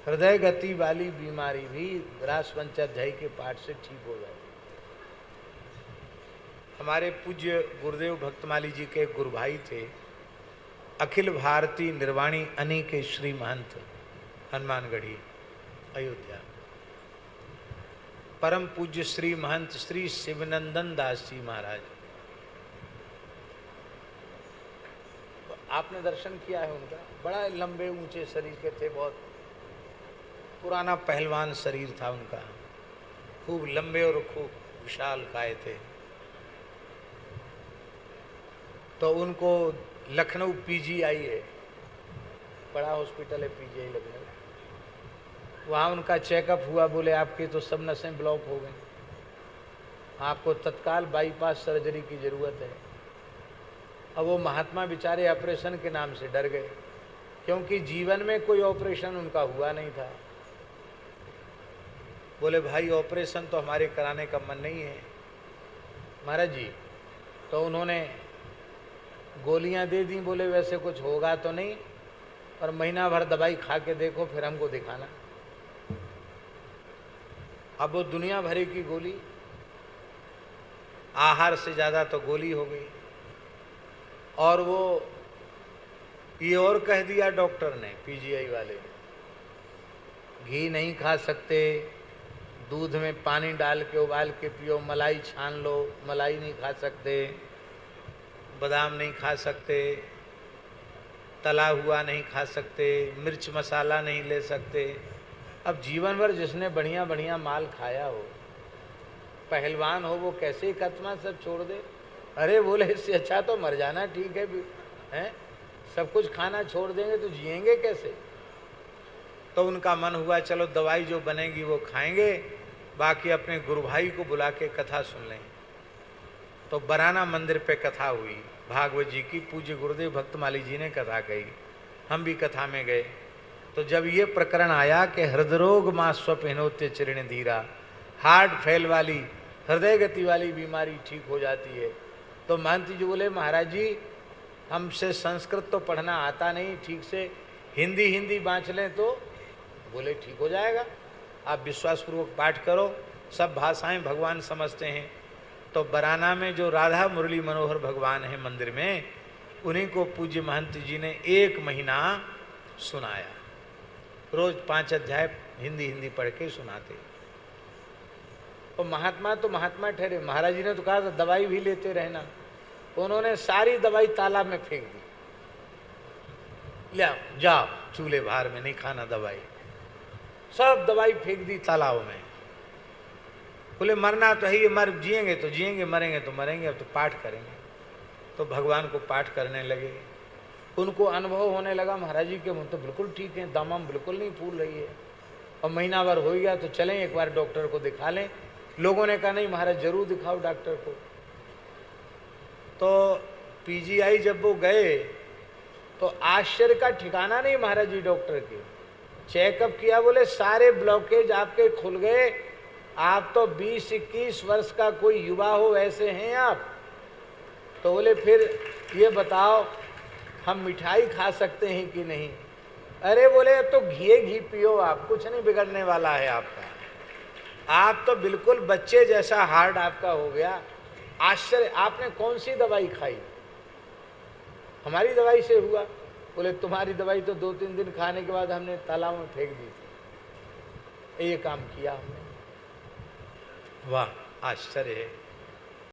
हृदय गति वाली बीमारी भी रास पंचाध्यायी के पाठ से ठीक हो जाती। हमारे पूज्य गुरुदेव भक्तमाली जी के गुरु भाई थे अखिल भारतीय निर्वाणी अनी के श्री महंत हनुमानगढ़ी अयोध्या, परम पूज्य श्री महंत श्री शिवनंदन दास जी महाराज। आपने दर्शन किया है उनका? बड़ा लंबे ऊंचे शरीर के थे, बहुत पुराना पहलवान शरीर था उनका, खूब लंबे और खूब विशाल काय थे। तो उनको लखनऊ पीजीआई है, बड़ा हॉस्पिटल है पीजीआई लखनऊ, वहाँ उनका चेकअप हुआ। बोले आपकी तो सब नसें ब्लॉक हो गई, आपको तत्काल बाईपास सर्जरी की ज़रूरत है। अब वो महात्मा बेचारे ऑपरेशन के नाम से डर गए, क्योंकि जीवन में कोई ऑपरेशन उनका हुआ नहीं था। बोले भाई ऑपरेशन तो हमारे कराने का मन नहीं है महाराज जी। तो उन्होंने गोलियां दे दी, बोले वैसे कुछ होगा तो नहीं, और महीना भर दवाई खा के देखो फिर हमको दिखाना। अब वो दुनिया भरी की गोली, आहार से ज़्यादा तो गोली हो गई। और वो ये और कह दिया डॉक्टर ने, पीजीआई वाले, घी नहीं खा सकते, दूध में पानी डाल के उबाल के पियो, मलाई छान लो, मलाई नहीं खा सकते, बादाम नहीं खा सकते, तला हुआ नहीं खा सकते, मिर्च मसाला नहीं ले सकते। अब जीवन भर जिसने बढ़िया बढ़िया माल खाया हो, पहलवान हो, वो कैसे कत्मा सब छोड़ दे? अरे बोले इससे अच्छा तो मर जाना ठीक है, हैं? सब कुछ खाना छोड़ देंगे तो जिएंगे कैसे? तो उनका मन हुआ चलो दवाई जो बनेगी वो खाएंगे, बाकी अपने गुरु भाई को बुला के कथा सुन लें। तो बराना मंदिर पे कथा हुई भागवत जी की, पूज्य गुरुदेव भक्तमाली जी ने कथा कही, हम भी कथा में गए। तो जब ये प्रकरण आया कि हृदरोग मां स्वपिनोत्य चिरण धीरा, हार्ट फेल वाली, हृदय गति वाली बीमारी ठीक हो जाती है, तो महंत जी बोले महाराज जी हमसे संस्कृत तो पढ़ना आता नहीं ठीक से, हिंदी बाँच लें तो? बोले ठीक हो जाएगा, आप विश्वासपूर्वक पाठ करो, सब भाषाएं भगवान समझते हैं। तो बराना में जो राधा मुरली मनोहर भगवान है मंदिर में, उन्हीं को पूज्य महंत जी ने 1 महीना सुनाया, रोज 5 अध्याय हिंदी पढ़ के सुनाते। और महात्मा तो महात्मा ठहरे, महाराज जी ने तो कहा था दवाई भी लेते रहना, तो उन्होंने सारी दवाई तालाब में फेंक दी, ले जाओ चूल्हे भार में नहीं खाना दवाई, सब दवाई फेंक दी तालाब में। बोले मरना तो है ही, मर जिएंगे तो जिएंगे, मरेंगे तो मरेंगे, अब तो पाठ करेंगे। तो भगवान को पाठ करने लगे, उनको अनुभव होने लगा महाराज जी के मुँह तो बिल्कुल ठीक है, दमम बिल्कुल नहीं फूल रही है। और महीना भर हो गया तो चलें एक बार डॉक्टर को दिखा लें। लोगों ने कहा नहीं महाराज जरूर दिखाओ डॉक्टर को। तो पीजीआई जब वो गए तो आश्चर्य का ठिकाना नहीं महाराज जी, डॉक्टर के चेकअप किया, बोले सारे ब्लॉकेज आपके खुल गए, आप तो 20-21 वर्ष का कोई युवा हो ऐसे हैं आप। तो बोले फिर ये बताओ हम मिठाई खा सकते हैं कि नहीं? अरे बोले तो घी पियो, आप कुछ नहीं बिगड़ने वाला है आपका, आप तो बिल्कुल बच्चे जैसा हार्ट आपका हो गया। आश्चर्य, आपने कौन सी दवाई खाई? हमारी दवाई से हुआ। बोले तुम्हारी दवाई तो 2-3 दिन खाने के बाद हमने तालाब में फेंक दी थी, ये काम किया हमने। वाह आश्चर्य है।